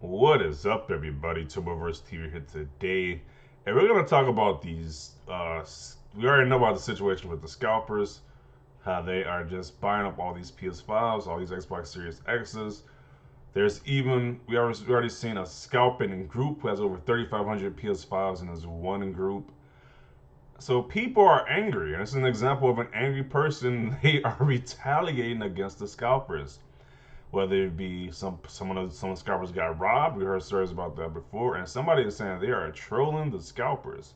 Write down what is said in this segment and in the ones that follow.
What is up, everybody? Turboverse TV here today, and we're gonna talk about these. We already know about the situation with the scalpers, how they are just buying up all these PS5s, all these Xbox Series X's. There's even we already seen a scalping group who has over 3,500 PS5s in his one group. So people are angry, and it's an example of an angry person. They are retaliating against the scalpers, whether it be some scalpers got robbed. We heard stories about that before, and somebody is saying they are trolling the scalpers.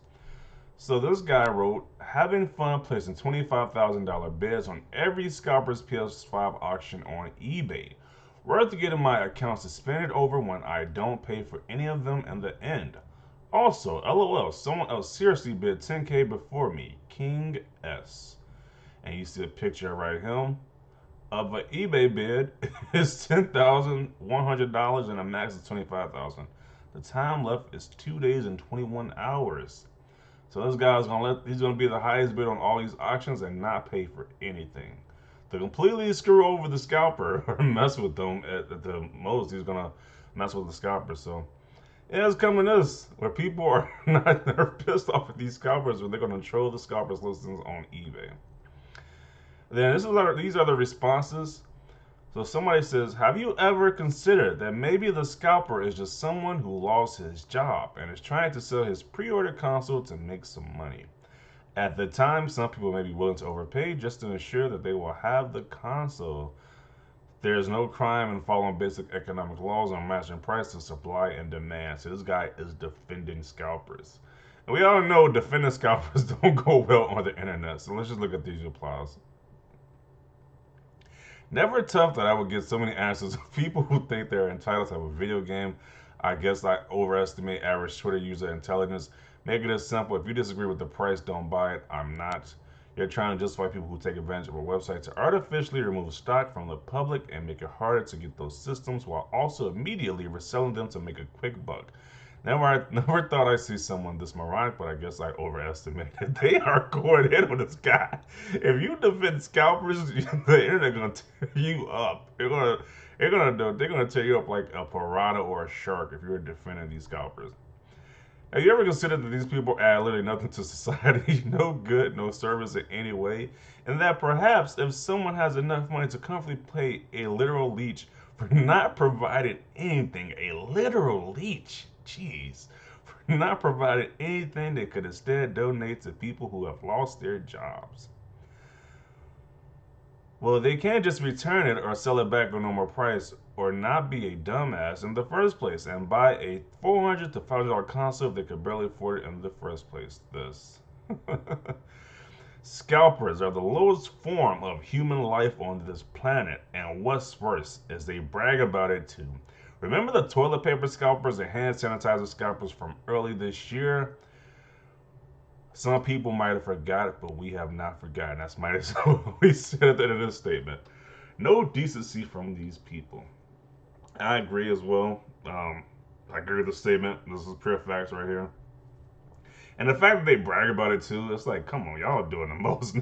So this guy wrote, having fun placing $25,000 bids on every scalper's PS5 auction on eBay. Worth getting my account suspended over when I don't pay for any of them in the end. Also, LOL, someone else seriously bid 10K before me, King S. And you see a picture right here of an eBay bid is $10,100 and a max of 25,000. The time left is 2 days and 21 hours. So this guy's he's gonna be the highest bid on all these auctions and not pay for anything. To completely screw over the scalper or mess with them at the most, he's gonna mess with the scalper. So yeah, it's coming to this where people are not they're pissed off at these scalpers where they're gonna troll the scalpers listings on eBay. Then these are the responses. So somebody says, have you ever considered that maybe the scalper is just someone who lost his job and is trying to sell his pre-ordered console to make some money? At the time, some people may be willing to overpay just to ensure that they will have the console. There is no crime in following basic economic laws on matching prices, supply, and demand. So this guy is defending scalpers. And we all know defending scalpers don't go well on the internet. So let's just look at these replies. Never tough that I would get so many answers of people who think they're entitled to have a video game. I guess I overestimate average Twitter user intelligence. Make it as simple. If you disagree with the price, don't buy it. I'm not. You're trying to justify people who take advantage of a website to artificially remove stock from the public and make it harder to get those systems while also immediately reselling them to make a quick buck. Never thought I'd see someone this moronic, but I guess I overestimated. They are going in on this guy. If you defend scalpers, the internet gonna tear you up. They're gonna tear you up like a piranha or a shark if you're defending these scalpers. Have you ever considered that these people add literally nothing to society, no good, no service in any way, and that perhaps if someone has enough money to comfortably pay a literal leech for not providing anything, a literal leech, jeez, for not providing anything, they could instead donate to people who have lost their jobs. Well, they can't just return it or sell it back for normal price or not be a dumbass in the first place and buy a $400 to $500 console if they could barely afford it in the first place. This. Scalpers are the lowest form of human life on this planet, and what's worse is they brag about it too. Remember the toilet paper scalpers and hand sanitizer scalpers from early this year? Some people might have forgot, but we have not forgotten. That's might as well we said at the end of this statement. No decency from these people. I agree as well. I agree with the statement. This is pure facts right here. And the fact that they brag about it too, it's like, come on, y'all are doing the most.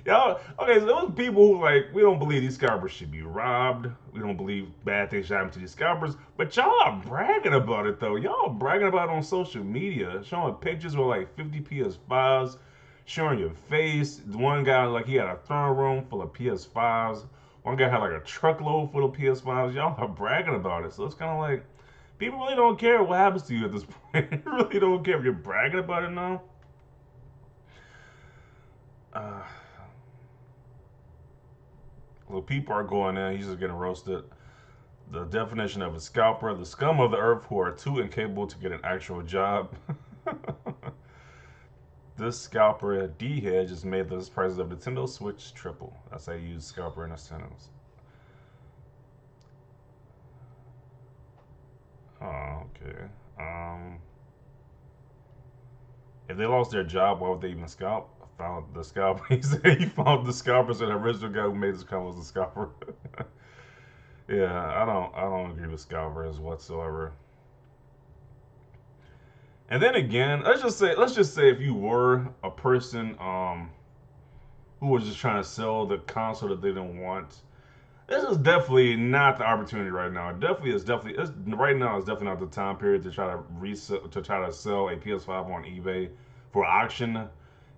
Y'all, okay, so those people who like, we don't believe these scalpers should be robbed. We don't believe bad things should happen to these scalpers. But y'all are bragging about it though. Y'all are bragging about it on social media, showing pictures with like 50 PS5s, showing your face. One guy, like, he had a throne room full of PS5s. One guy had like a truckload full of PS5s. Y'all are bragging about it. So it's kind of like, people really don't care what happens to you at this point. They really don't care if you're bragging about it now. Uh, well, people are going in. He's just getting roasted. The definition of a scalper: the scum of the earth who are too incapable to get an actual job. This scalper D head just made the prices of Nintendo Switch triple. That's how you use scalper in a sentence. Oh, okay. Um, if they lost their job, why would they even scalp? Found the scalper. He said he found the scalpers, and the original guy who made this comment was the scalper. Yeah, I don't agree with scalpers whatsoever. And then again, let's just say if you were a person who was just trying to sell the console that they didn't want, This is definitely not the opportunity right now. It definitely is definitely it's, right now is definitely not the time period to try to resell to try to sell a PS5 on eBay for auction.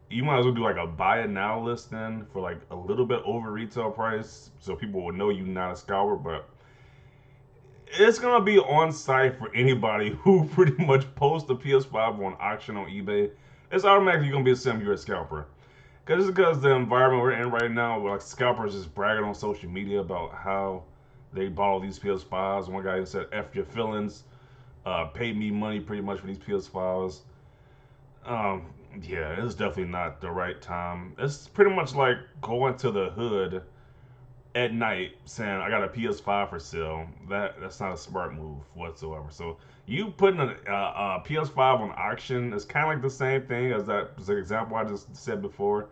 You might as well do like a buy it now listing for like a little bit over retail price, so people will know you're not a scalper. But it's gonna be on site for anybody who pretty much posts a PS5 on auction on eBay. It's automatically gonna be a sim you're a scalper. Cause just because the environment we're in right now, where like scalpers just bragging on social media about how they bought all these PS5s. One guy said, "F your feelings, pay me money pretty much for these PS5s." Um, yeah, it's definitely not the right time. It's pretty much like going to the hood at night saying, "I got a PS5 for sale." That's not a smart move whatsoever. So you putting a PS5 on auction is kind of like the same thing as that as the example I just said before.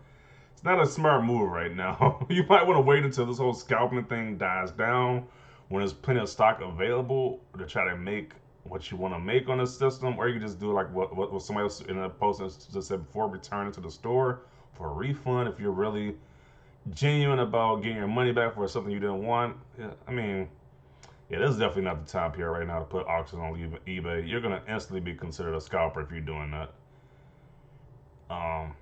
It's not a smart move right now. You might want to wait until this whole scalping thing dies down, when there's plenty of stock available to try to make what you want to make on the system, or you can just do like what somebody else in the post just said before: return it to the store for a refund if you're really genuine about getting your money back for something you didn't want. Yeah, I mean, yeah, this is definitely not the time period right now to put auctions on eBay. You're gonna instantly be considered a scalper if you're doing that. Um,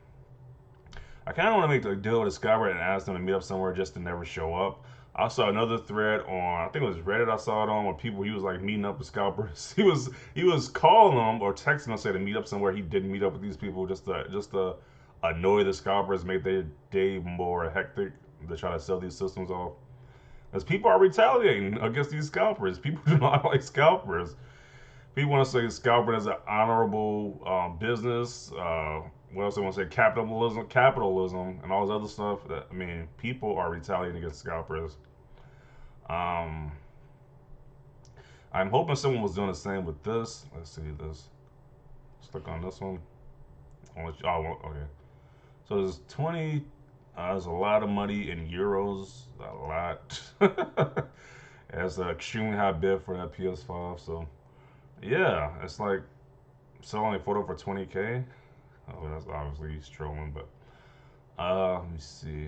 I kind of want to make the deal with a scalper and ask them to meet up somewhere just to never show up. I saw another thread on, I think it was Reddit. I saw it on where people he was like meeting up with scalpers. He was calling them or texting them say to meet up somewhere. He didn't meet up with these people just to annoy the scalpers, make their day more hectic to try to sell these systems off. As people are retaliating against these scalpers. People do not like scalpers. People want to say scalping is an honorable business. What else they want to say? Capitalism, and all this other stuff. I mean, people are retaliating against scalpers. Um, I'm hoping someone was doing the same with this. Let's see this. Let's click on this one. Oh, okay. So there's 20. There's a lot of money in euros. A lot. It's an extremely high bid for that PS5. So yeah, it's like selling a photo for 20K. Oh, that's obviously he's trolling, but let me see.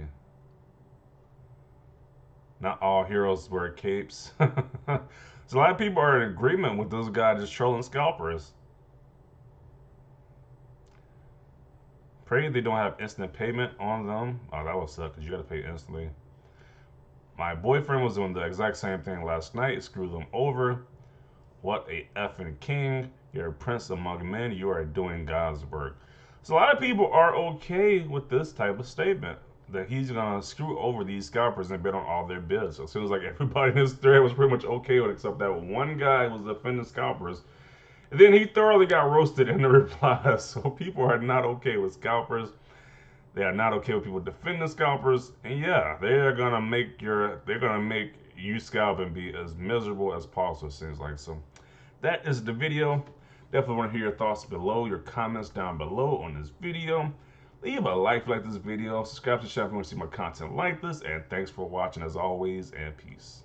Not all heroes wear capes. So a lot of people are in agreement with this guy just trolling scalpers. Pray they don't have instant payment on them. Oh, that would suck because you got to pay instantly. My boyfriend was doing the exact same thing last night. Screwed them over. What a effing king. You're a prince among men. You are doing God's work. So a lot of people are okay with this type of statement that he's gonna screw over these scalpers and bid on all their bids. So it seems like everybody in this thread was pretty much okay with it, except that one guy was defending scalpers. And then he thoroughly got roasted in the replies. So people are not okay with scalpers. They are not okay with people defending scalpers. And yeah, they're gonna make you scalping be as miserable as possible, it seems like. So that is the video. Definitely want to hear your thoughts below, your comments down below on this video. Leave a like this video. Subscribe to the channel if you want to see more content like this. And thanks for watching as always, and peace.